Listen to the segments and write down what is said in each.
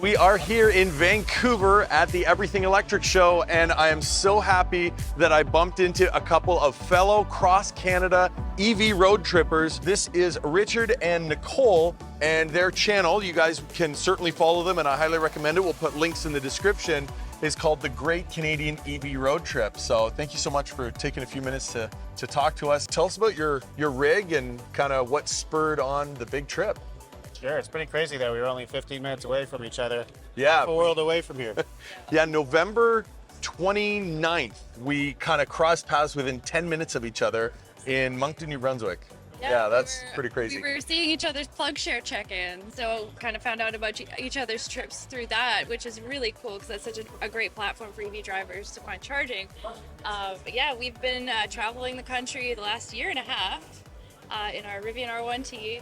We are here in Vancouver at the Everything Electric Show, and I am so happy that I bumped into a couple of fellow cross-Canada EV road trippers. This is Richard and Nicole and their channel. You guys can certainly follow them, and I highly recommend it. We'll put links in the description. It's called The Great Canadian EV Road Trip. So thank you so much for taking a few minutes to talk to us. Tell us about your rig and kind of what spurred on the big trip. Sure, it's pretty crazy that we were only 15 minutes away from each other. Yeah. Half a world away from here. Yeah, November 29th, we kind of crossed paths within 10 minutes of each other in Moncton, New Brunswick. Yeah, that's pretty crazy. We were seeing each other's plug share check-in, so kind of found out about each other's trips through that, which is really cool because that's such a great platform for EV drivers to find charging. But yeah, we've been traveling the country the last year and a half in our Rivian R1T.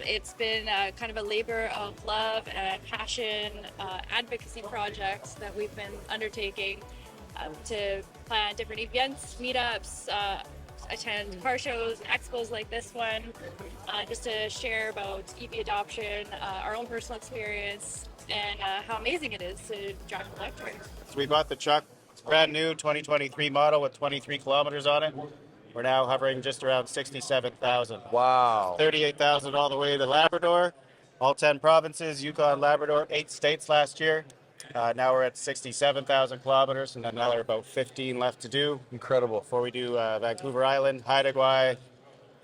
It's been kind of a labor of love and passion advocacy projects that we've been undertaking to plan different events, meetups, attend car shows, expos like this one, just to share about EV adoption, our own personal experience, and how amazing it is to drive electric. So we bought the truck. It's brand new 2023 model with 23 kilometers on it. We're now hovering just around 67,000. Wow. 38,000 all the way to Labrador. All 10 provinces, Yukon, Labrador, 8 states last year. Now we're at 67,000 kilometers, and another about 15 left to do Incredible. before we do Vancouver Island, Haida,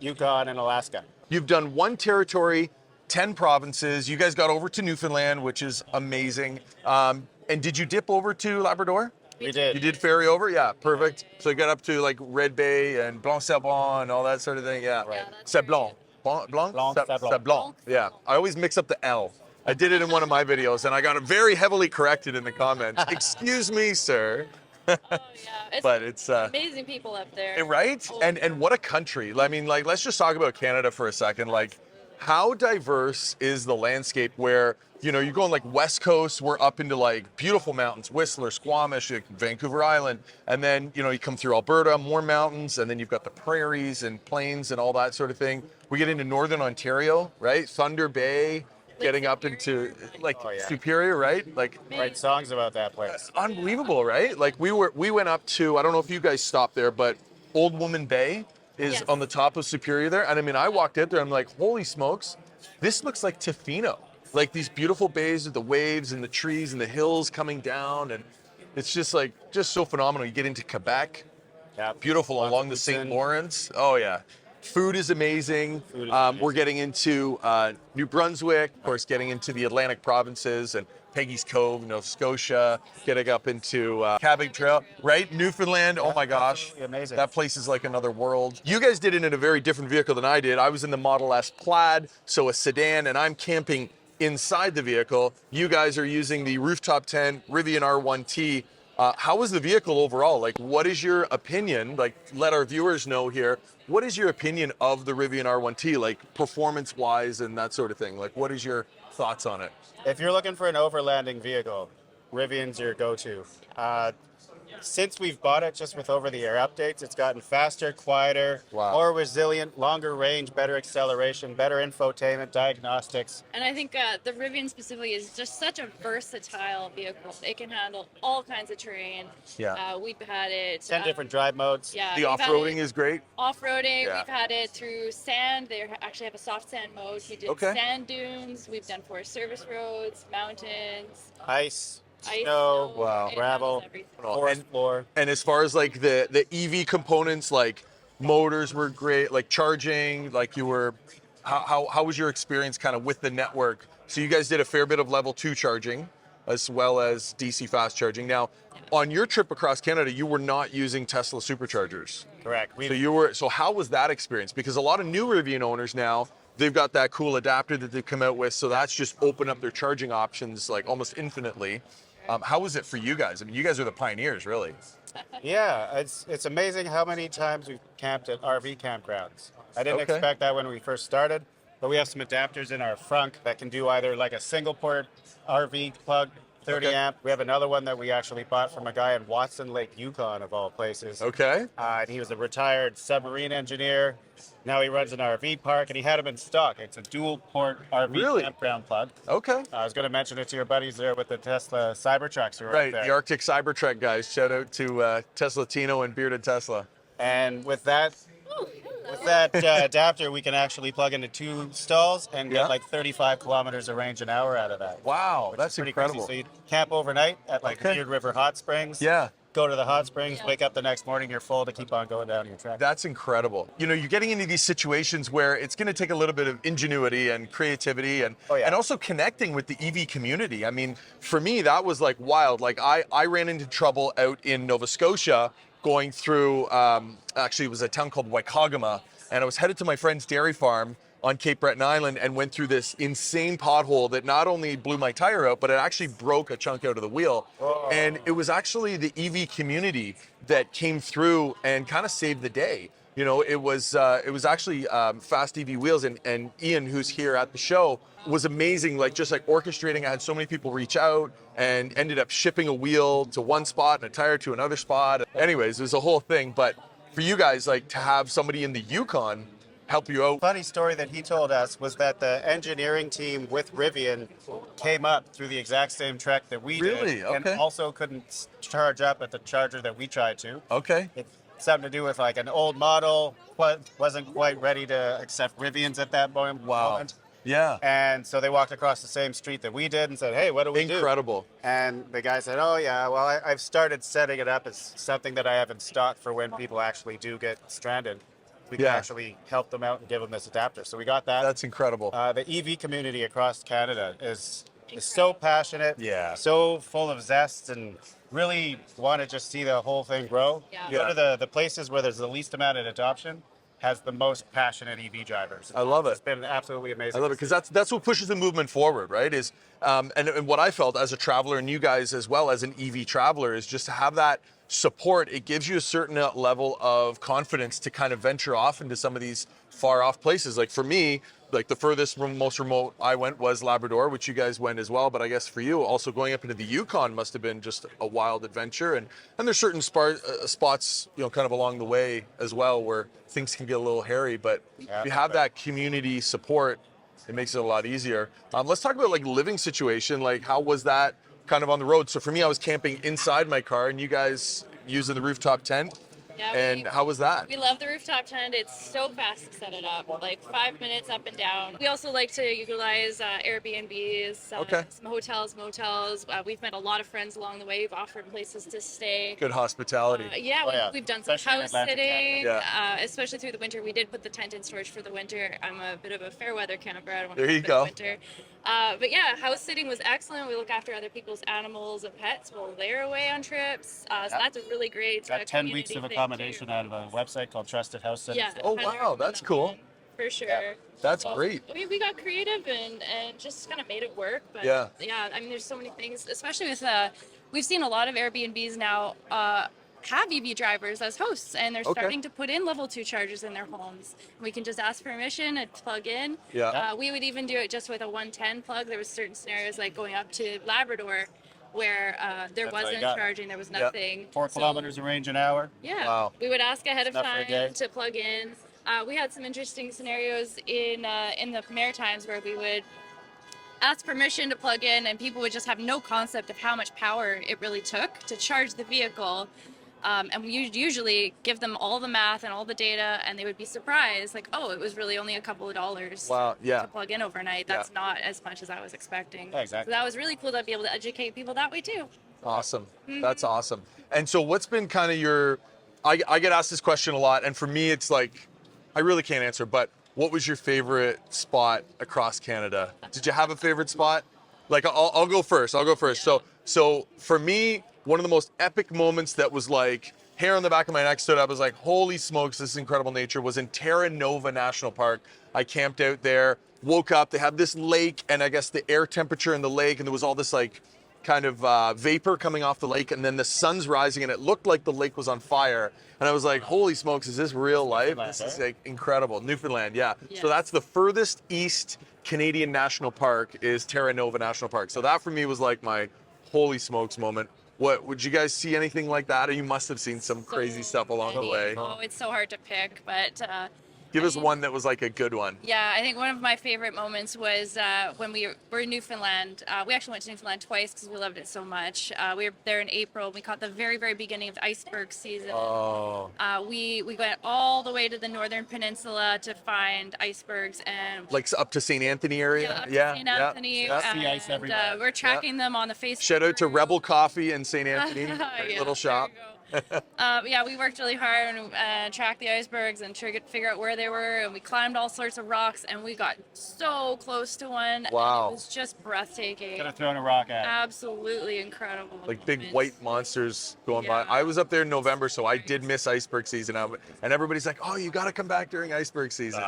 Yukon, and Alaska. You've done one territory, 10 provinces. You guys got over to Newfoundland, which is amazing. And did you dip over to Labrador? We did. You did ferry over? Yeah, perfect. So you got up to like Red Bay and Blanc-Sablon and all that sort of thing. Yeah. Right. Sablon. Blanc? Blanc-Sablon. Sablon. Yeah. I always mix up the L. I did it in one of my videos and I got very heavily corrected in the comments. Excuse me, sir. Oh yeah, it's But it's amazing people up there. right? And what a country. I mean, like, let's just talk about Canada for a second. Like, how diverse is the landscape where, you know, you're going like West Coast, we're up into like beautiful mountains, Whistler, Squamish, Vancouver Island, and then, you know, you come through Alberta, more mountains, and then you've got the prairies and plains and all that sort of thing. We get into Northern Ontario, right? Thunder Bay, getting up into like Superior, right? Like, Write songs about that place. unbelievable, right? Like we went up to, I don't know if you guys stopped there, but Old Woman Bay is Yes. on the top of Superior there. And I mean, I walked out there, I'm like, holy smokes, this looks like Tofino. Like these beautiful bays with the waves and the trees and the hills coming down. And it's just like, just so phenomenal. You get into Quebec, Yeah. beautiful Lots along of the food St. scene. Lawrence. Oh yeah. Food is amazing. Food is amazing. We're getting into New Brunswick, of course, getting into the Atlantic provinces and Peggy's Cove, Nova Scotia, getting up into Cabot Trail, right? Newfoundland. Oh my gosh. Absolutely amazing. That place is like another world. You guys did it in a very different vehicle than I did. I was in the Model S Plaid, so a sedan, and I'm camping inside the vehicle. You guys are using the rooftop tent Rivian R1T. How was the vehicle overall? Like, what is your opinion? Like, let our viewers know here. What is your opinion of the Rivian R1T, like performance-wise and that sort of thing? Like, what is your thoughts on it? If you're looking for an overlanding vehicle, Rivian's your go-to. Since we've bought it, just with over-the-air updates, it's gotten faster, quieter, Wow. more resilient, longer range, better acceleration, better infotainment, diagnostics. And I think the Rivian specifically is just such a versatile vehicle. It can handle all kinds of terrain. Yeah. We've had it. 10 different drive modes. Yeah. The we've had off-roading it is great. Off-roading. Yeah. We've had it through sand. They actually have a soft sand mode. We did Okay. sand dunes. We've done forest service roads, mountains, Ice, ice. snow, Wow. It gravel, handles everything. forest floor. And as far as like the EV components, like motors were great, like charging, like you were, how was your experience kind of with the network? So you guys did a fair bit of level 2 charging as well as DC fast charging. Now, on your trip across Canada, you were not using Tesla superchargers. Correct. So how was that experience? Because a lot of new Rivian owners now, they've got that cool adapter that they've come out with, so that's just opened up their charging options like almost infinitely. How was it for you guys? I mean, you guys are the pioneers, really. Yeah, it's amazing how many times we've camped at RV campgrounds. I didn't Okay. expect that when we first started, but we have some adapters in our frunk that can do either like a single port RV plug 30 Okay. amp. We have another one that we actually bought from a guy in Watson Lake, Yukon, of all places. Okay. And he was a retired submarine engineer. Now he runs an RV park, and he had them in stock. It's a dual port RV Really? campground plug. Okay. I was going to mention it to your buddies there with the Tesla Cybertrucks who are Right, up there. the Arctic Cybertruck guys. Shout out to Tesla Tino and Bearded Tesla. And with that adapter, we can actually plug into 2 stalls and Yeah. get like 35 kilometers of range an hour out of that. Wow, which that's is pretty incredible. Crazy. So you camp overnight at like Okay. Weird River Hot Springs. Yeah. Go to the hot springs, wake up the next morning, you're full to keep on going down your track. That's incredible. You know, you're getting into these situations where it's going to take a little bit of ingenuity and creativity and Oh, yeah. and also connecting with the EV community. I mean, for me, that was like wild. Like I ran into trouble out in Nova Scotia going through, actually it was a town called Waikagama, and I was headed to my friend's dairy farm on Cape Breton Island and went through this insane pothole that not only blew my tire out, but it actually broke a chunk out of the wheel. Oh. And it was actually the EV community that came through and kind of saved the day. You know, it was actually Fast EV Wheels and Ian, who's here at the show, was amazing. Like just like orchestrating. I had so many people reach out and ended up shipping a wheel to one spot and a tire to another spot. Anyways, it was a whole thing. But for you guys, like to have somebody in the Yukon help you out. Funny story that he told us was that the engineering team with Rivian came up through the exact same trek that we Really? did, Okay. and also couldn't charge up at the charger that we tried to. Okay. It's something to do with like an old model, wasn't quite ready to accept Rivians at that moment. Wow. Yeah. And so they walked across the same street that we did and said, hey, what do we do? Incredible. And the guy said, oh, yeah, well, I've started setting it up as something that I have in stock for when people actually do get stranded. We can Yeah. actually help them out and give them this adapter. So we got that. That's incredible. The EV community across Canada is so passionate, Yeah. so full of zest, and really want to just see the whole thing grow. Yeah. Go to the places where there's the least amount of adoption has the most passionate EV drivers. I love it. It's been absolutely amazing. I love it because that's what pushes the movement forward, right? Is and what I felt as a traveler, and you guys as well as an EV traveler, is just to have that support. It gives you a certain level of confidence to kind of venture off into some of these far off places. Like for me, like the furthest, most remote I went was Labrador, which you guys went as well. But I guess for you, also going up into the Yukon must have been just a wild adventure. And there's certain spots, you know, kind of along the way as well where things can get a little hairy. But if you have that community support, it makes it a lot easier. Let's talk about like living situation. Like how was that kind of on the road? So for me, I was camping inside my car and you guys using the rooftop tent. Yeah, And how was that? We love the rooftop tent. It's so fast to set it up, like 5 minutes up and down. We also like to utilize Airbnbs, Okay. some hotels, motels. We've met a lot of friends along the way. We've offered places to stay. Good hospitality. Yeah, Oh, yeah. we've done some Especially in house Atlantic sitting, Canada. especially through the winter. We did put the tent in storage for the winter. I'm a bit of a fair weather camper. I don't want There to you keep it go. in the winter. But yeah, house sitting was excellent. We look after other people's animals and pets while they're away on trips. So that's a really great Got 10 community weeks of thing, accommodation too. out of a website called Trusted House Sitters. Yeah. Oh, highly wow, recommend that's that cool. one, for sure. Yeah. That's So great. We got creative and just kind of made it work. But Yeah. I mean, there's so many things, especially with, we've seen a lot of Airbnbs now have EV drivers as hosts, and they're Okay. starting to put in level 2 chargers in their homes. We can just ask permission and plug in. Yeah. We would even do it just with a 110 plug. There was certain scenarios like going up to Labrador where there That's all you wasn't got. charging, there was Yeah. nothing. 4 So- kilometers of range an hour. yeah. Wow. We would ask ahead of Enough for a day. time to plug in. We had some interesting scenarios in the Maritimes where we would ask permission to plug in, and people would just have no concept of how much power it really took to charge the vehicle. And we usually give them all the math and all the data, and they would be surprised, like, oh, it was really only a couple of dollars Wow. Yeah. to plug in overnight. That's not as much as I was expecting. Yeah, exactly. So that was really cool to be able to educate people that way too. Awesome. That's awesome. And so what's been kind of your, I get asked this question a lot, and for me, it's like, I really can't answer, but what was your favorite spot across Canada? Did you have a favorite spot? Like, I'll go first. So for me, one of the most epic moments that was like, hair on the back of my neck stood up. I was like, holy smokes, this is incredible nature, was in Terra Nova National Park. I camped out there, woke up, they had this lake, and I guess the air temperature in the lake, and there was all this like kind of vapor coming off the lake, and then the sun's rising, and it looked like the lake was on fire. And I was like, holy smokes, is this real life? This is like incredible. Newfoundland, yeah. Yes. So that's the furthest east Canadian national park is Terra Nova National Park. So that for me was like my holy smokes moment. What, would you guys see anything like that? Or you must have seen some crazy stuff along the way. Oh, it's so hard to pick, but Give I us mean, one that was like a good one. yeah, I think one of my favorite moments was when we were in Newfoundland. We actually went to Newfoundland twice because we loved it so much. We were there in April. We caught the very, very beginning of the iceberg season. Oh. We went all the way to the northern peninsula to find icebergs and Like up to St. Anthony area? up to St. Anthony. yeah. See ice And everywhere. we're tracking them on the Facebook. Shout out to group. Rebel Coffee in St. Anthony. Great Yeah, little shop. there you go. Yeah, we worked really hard and tracked the icebergs and figure out where they were, and we climbed all sorts of rocks, and we got so close to one. Wow. And it was just breathtaking. Could have thrown a rock at it. Absolutely incredible. Like big moment. white monsters going by. Yeah. I was up there in November, so I did miss iceberg season. And everybody's like, oh, you got to come back during iceberg season.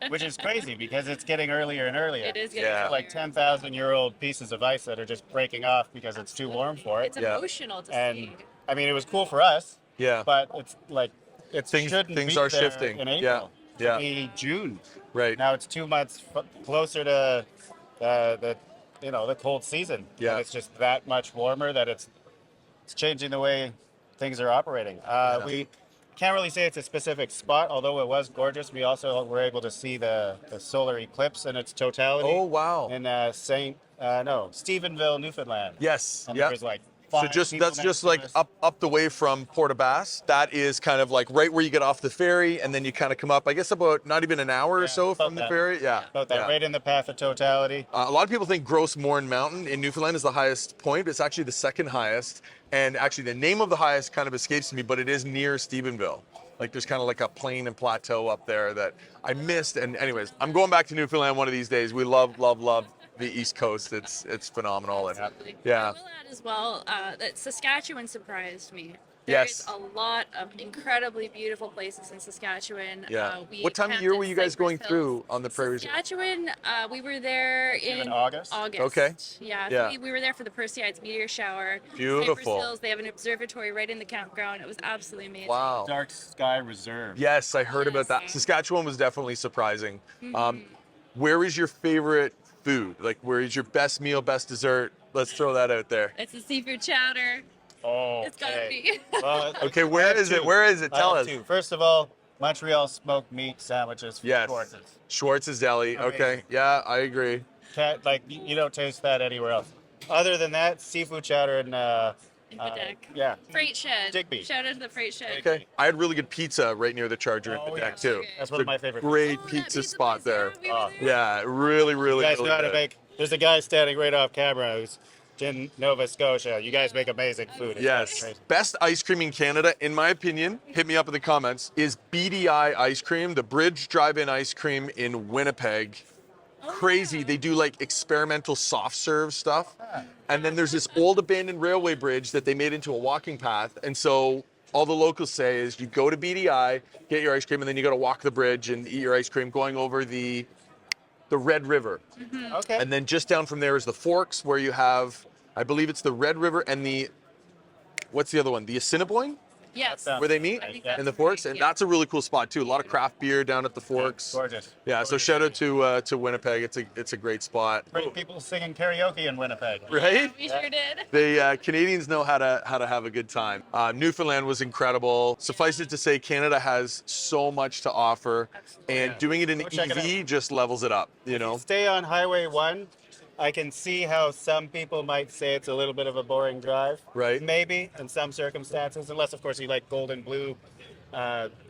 Which is crazy because it's getting earlier and earlier. It is getting Yeah. Like 10,000-year-old pieces of ice that are just breaking off because it's too warm for it. It's Yeah. emotional to And see. I mean, it was cool for us, Yeah. but it's like Things shouldn't are be there shifting. in Yeah. April. Yeah. It should be June. Right. Now it's 2 months closer to the cold season. Yeah. And it's just that much warmer that it's changing the way things are operating. We can't really say it's a specific spot, although it was gorgeous. We also were able to see the solar eclipse in its totality. Oh, wow. In Stephenville, Newfoundland. Yes. And Yeah. there was like So 5 people that's next just to like us. up the way from Port aux Basques. That is kind of like right where you get off the ferry, and then you kind of come up. I guess about not even an hour or so about from the that. ferry. Yeah. About that, Yeah. right in the path of totality. A lot of people think Gros Morne Mountain in Newfoundland is the highest point, but it's actually the second highest. And actually, the name of the highest kind of escapes me, but it is near Stephenville. Like there's kind of like a plain and plateau up there that I missed. And anyways, I'm going back to Newfoundland one of these days. We love the East Coast. It's phenomenal. And Absolutely. yeah. I will add as well that Saskatchewan surprised me. Yes. There's a lot of incredibly beautiful places in Saskatchewan. Yeah. We What time of camped year at were you guys Cypress going Hills. through on the prairies? Saskatchewan, we were there in August? Okay. Yeah. Yeah. We were there for the Perseids meteor shower. Beautiful. Cypress Hills, they have an observatory right in the campground. It was absolutely amazing. Wow. Dark Sky Reserve. Yes, I heard about that. Yes. Saskatchewan was definitely surprising. Where is your favorite food? Like, where is your best meal, best dessert? Let's throw that out there. It's a seafood chowder. Oh, It's gotta be. Well, Okay, where is it? Where is it? I Tell have us. two. First of all, Montreal smoked meat sandwiches from Yes. Schwartz's. Schwartz's Deli. Okay. Amazing. Yeah, I agree. You don't taste that anywhere else. Other than that, seafood chowder and In the deck. yeah. Freight Shed. Digby. Shout out to the Freight Shed. Okay. I had really good pizza right near the Charger at the Oh, deck yes. too. Okay. That's It's one of a my favorite. Great Oh, that pizza spot place, there. Yeah, we were there. Yeah, really, really, You guys really know how to good. make. There's a guy standing right off camera who's in Nova Scotia. You guys make amazing food. It's Yes. great. Best ice cream in Canada, in my opinion, hit me up in the comments, is BDI ice cream, the Bridge Drive-In ice cream in Winnipeg. Crazy. They do like experimental soft serve stuff. And then there's this old abandoned railway bridge that they made into a walking path. And so all the locals say is you go to BDI, get your ice cream, and then you got to walk the bridge and eat your ice cream going over the Red River. Okay. And then just down from there is the Forks, where you have, I believe it's the Red River and what's the other one? The Assiniboine, Yes. That where they meet I think in the that's Forks. right, And yeah. that's a really cool spot too. A lot of craft beer down at the Forks. Gorgeous. Yeah, so Gorgeous. shout out to Winnipeg. It's a great spot. Great people singing karaoke in Winnipeg. Right? We sure did. The Canadians know how to have a good time. Newfoundland was incredible. Suffice it to say, Canada has so much to offer, and doing it in Go check it EV just levels it up. You know. Stay on Highway 1. I can see how some people might say it's a little bit of a boring drive. Right. Maybe in some circumstances, unless of course you like golden blue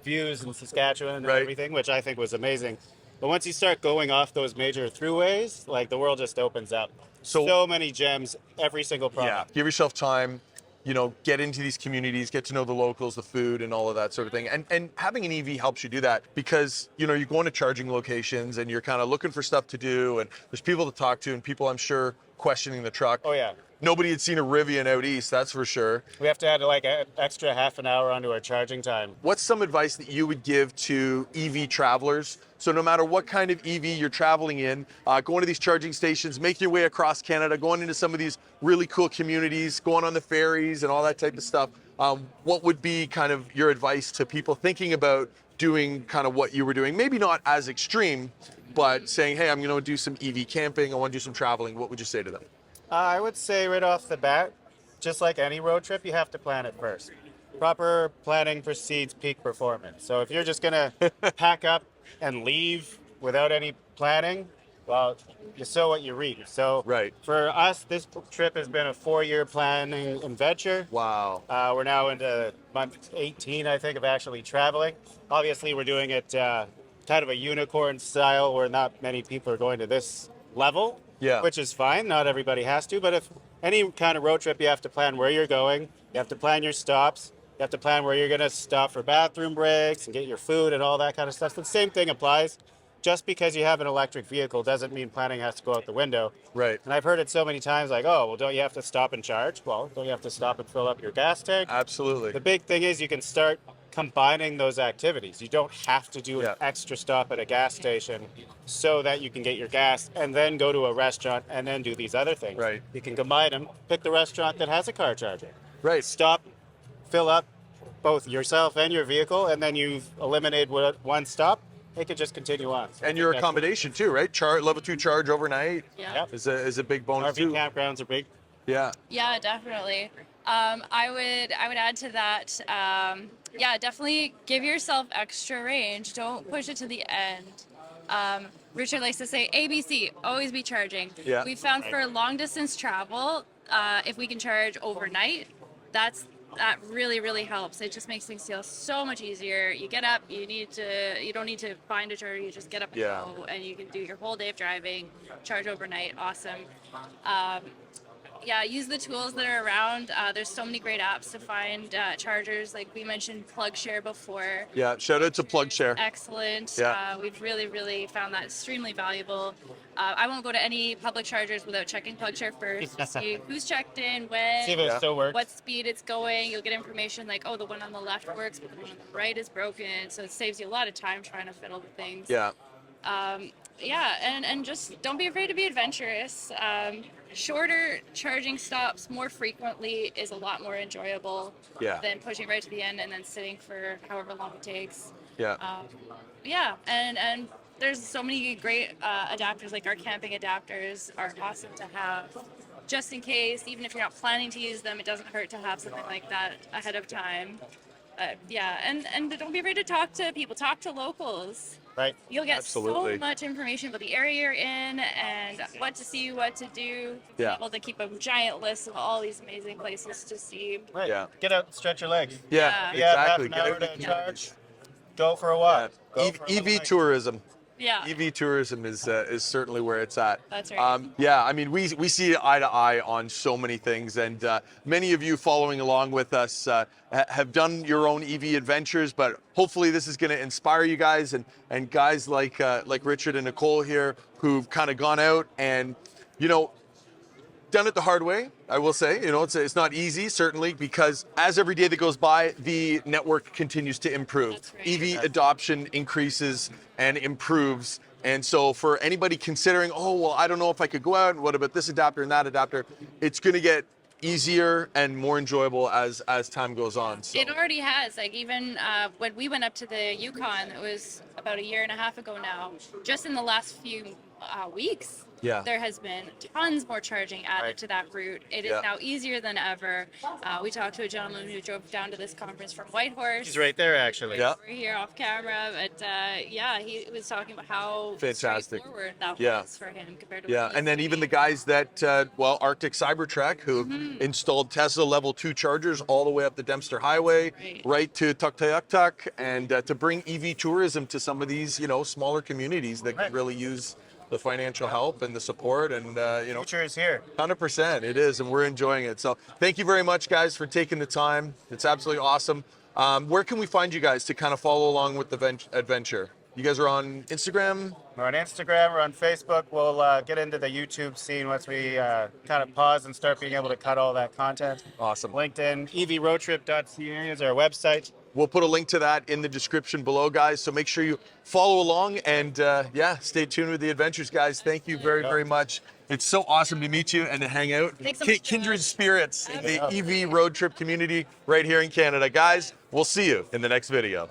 views in Saskatchewan and Right. everything, which I think was amazing. But once you start going off those major throughways, like the world just opens up. So many gems, every single Yeah. product. Give yourself time. You know, get into these communities, get to know the locals, the food, and all of that sort of thing. And having an EV helps you do that because, you know, you're going to charging locations and you're kind of looking for stuff to do, and there's people to talk to and people, I'm sure, questioning the truck. Oh yeah. Nobody had seen a Rivian out east, that's for sure. We have to add like an extra half an hour onto our charging time. What's some advice that you would give to EV travelers? So no matter what kind of EV you're traveling in, going to these charging stations, making your way across Canada, going into some of these really cool communities, going on the ferries and all that type of stuff, what would be kind of your advice to people thinking about doing kind of what you were doing? Maybe not as extreme, but saying, hey, I'm going to do some EV camping, I want to do some traveling. What would you say to them? I would say right off the bat, just like any road trip, you have to plan it first. Proper planning precedes peak performance. So if you're just going to pack up and leave without any planning, well, you sow what you reap. So Right. for us, this trip has been a 4-year planning adventure. Wow. We're now into month 18, I think, of actually traveling. Obviously, we're doing it kind of a unicorn style where not many people are going to this level, Yeah. which is fine. Not everybody has to. But if any kind of road trip, you have to plan where you're going. You have to plan your stops. You have to plan where you're going to stop for bathroom breaks and get your food and all that kind of stuff. So the same thing applies. Just because you have an electric vehicle doesn't mean planning has to go out the window. Right. And I've heard it so many times like, oh, well, don't you have to stop and charge? Well, don't you have to stop and fill up your gas tank? Absolutely. The big thing is you can start combining those activities. You don't have to do Yeah. an extra stop at a gas station so that you can get your gas and then go to a restaurant and then do these other things. Right. You can combine them. Pick the restaurant that has a car charger. Right. Stop, fill up both yourself and your vehicle, and then you've eliminated one stop. It could just continue on. So And your accommodation too, right? Level 2 charge overnight Yeah. Yep. is a big bonus RV too. campgrounds are big. Yeah. Yeah, definitely. I would add to that. Yeah, definitely give yourself extra range. Don't push it to the end. Richard likes to say ABC, always be charging. Yeah. We found for long distance travel, if we can charge overnight, that really helps. It just makes things feel so much easier. You get up, you don't need to find a charger. You just get up and Yeah. go, and you can do your whole day of driving, charge overnight. Awesome. Yeah, use the tools that are around. There's so many great apps to find chargers. Like we mentioned PlugShare before. Yeah. Shout out to PlugShare. Excellent. Yeah. We've really found that extremely valuable. I won't go to any public chargers without checking PlugShare first to see who's checked in, when, See if it Yeah. still works. what speed it's going. You'll get information like, oh, the one on the left works, but the one on the right is broken. So it saves you a lot of time trying to fiddle with things. Yeah. Yeah, and just don't be afraid to be adventurous. Shorter charging stops more frequently is a lot more enjoyable Yeah. than pushing right to the end and then sitting for however long it takes. Yeah. Yeah, and there's so many great adapters, like our camping adapters are awesome to have. Just in case, even if you're not planning to use them, it doesn't hurt to have something like that ahead of time. Yeah, and don't be afraid to talk to people, talk to locals. Right. You'll get Absolutely. so much information about the area you're in and what to see, what to do. Yeah. Be able to keep a giant list of all these amazing places to see. Right. Yeah. Get out and stretch your legs. Yeah. Yeah. You have Exactly. half an hour Get to out. charge. Go for a walk. Go for a little EV hike. tourism. Yeah, EV tourism is certainly where it's at. That's right. Yeah, I mean, we see eye to eye on so many things, and many of you following along with us have done your own EV adventures, but hopefully this is going to inspire you guys and guys like Richard and Nicole here who've kind of gone out and, you know, done it the hard way, I will say. You know, it's not easy, certainly, because as every day that goes by, the network continues to improve. That's right. EV adoption increases and improves. And so for anybody considering, oh, well, I don't know if I could go out, what about this adapter and that adapter, it's going to get easier and more enjoyable as time goes on. So. It already has. Like even when we went up to the Yukon, it was about a year and a half ago now. Just in the last few weeks, Yeah. there has been tons more charging added Right. to that route. It is Yeah. now easier than ever. We talked to a gentleman who drove down to this conference from Whitehorse. He's right there, actually. Yeah. We're here off camera, but yeah, he was talking about how Fantastic. straightforward that Yeah. was for him compared to Yeah, what he and then used to even be. the guys that, Arctic Cybertrek, who installed Tesla Level 2 chargers all the way up the Dempster Highway, right to Tuktoyaktuk, and to bring EV tourism to some of these, you know, smaller communities that Right. could really use the financial help and the support, and you know, Future is here. 100% it is, and we're enjoying it. So thank you very much, guys, for taking the time. It's absolutely awesome. Where can we find you guys to kind of follow along with the adventure? You guys are on Instagram? We're on Instagram, we're on Facebook. We'll get into the YouTube scene once we kind of pause and start being able to cut all that content. Awesome. LinkedIn, evroadtrip.ca is our website. We'll put a link to that in the description below, guys. So make sure you follow along and yeah, stay tuned with the adventures, guys. Thank you very, very much. It's so awesome to meet you and to hang out. Thanks so much, Kindred Josh. spirits in the EV road trip community right here in Canada. Guys, we'll see you in the next video.